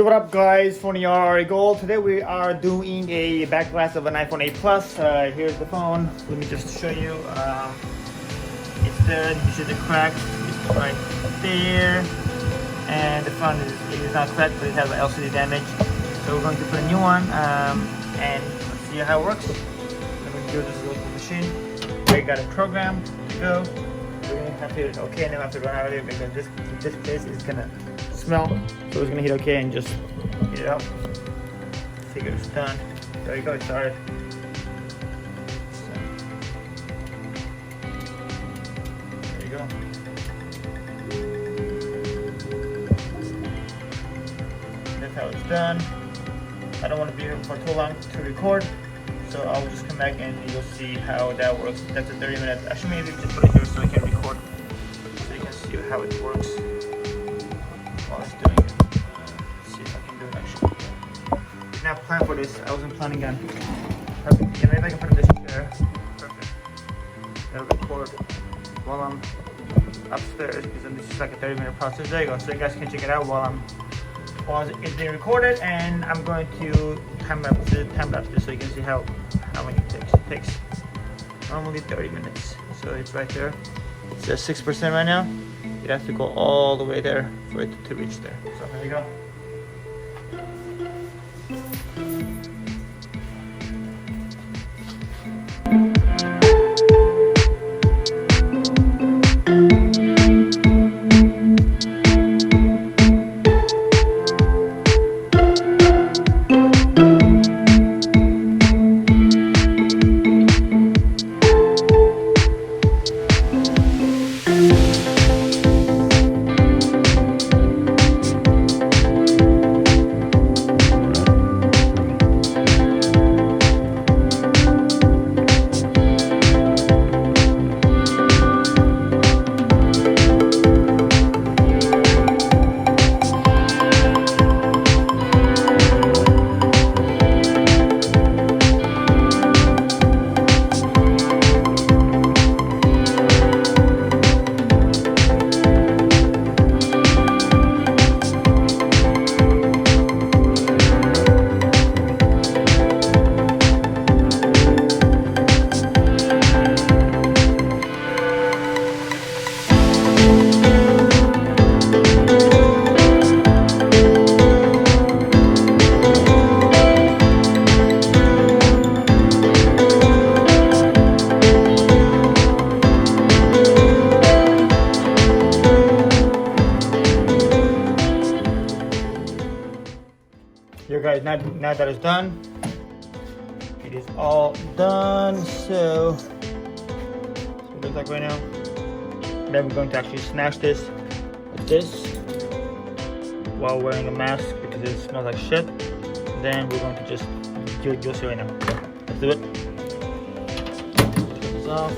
Yo, what up guys, Phon-Er Gold. Today we are doing a back glass of an iPhone 8 Plus. Here's the phone. Let me just show you. It's there. You see the crack. It's right there. And the front is not cracked, but it has an LCD damage. So we're going to put a new one and let's see how it works. Let me do this local machine. I got a program to go. We're going to have to hit OK, and then I have to run out of here because this place is going to smell. So it's gonna hit OK and just heat it up. Figure it's done. There you go, it started. So, there you go. That's how it's done. I don't want to be here for too long to record, so I'll just come back and you'll see how that works. That's a 30 minutes. Actually, maybe just put it here so I can record, so you can see how it works while it's doing it. See if I can do it actually. Did not plan for this. I wasn't planning on. Yeah, maybe I can put this chair. Perfect. I'll record while I'm upstairs because this is like a 30-minute process. There you go. So you guys can check it out while it's being recorded, and I'm going to time lapse this so you can see how many it takes. It takes normally 30 minutes. So it's right there. It says 6% right now. You'd have to go all the way there for it to reach there. So there you go. Here guys, now that it's done, it is all done. So it looks like right now. Then we're going to actually smash this like this while wearing a mask because it smells like shit. Then we're going to just you'll see right now. Let's do it. Take this off.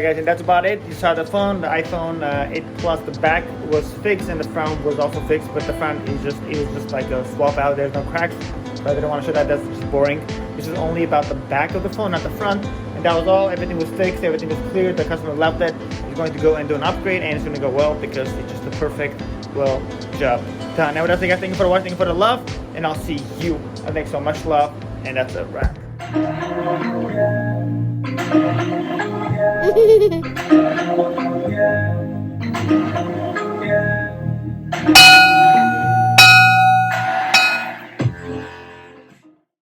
guys, and that's about it. You saw the phone, the iPhone 8 Plus. The back was fixed and the front was also fixed, but the front is just like a swap out. There's no cracks, but I didn't want to show that. That's just boring. This is only about the back of the phone, not the front. And that was all. Everything was fixed. Everything was cleared. The customer loved it. He's going to go and do an upgrade, and it's going to go well because it's just the perfect, well, job done. Now, what else, guys? Thank you for watching. Thank you for the love, and I'll see you. I think so much love, and that's a wrap.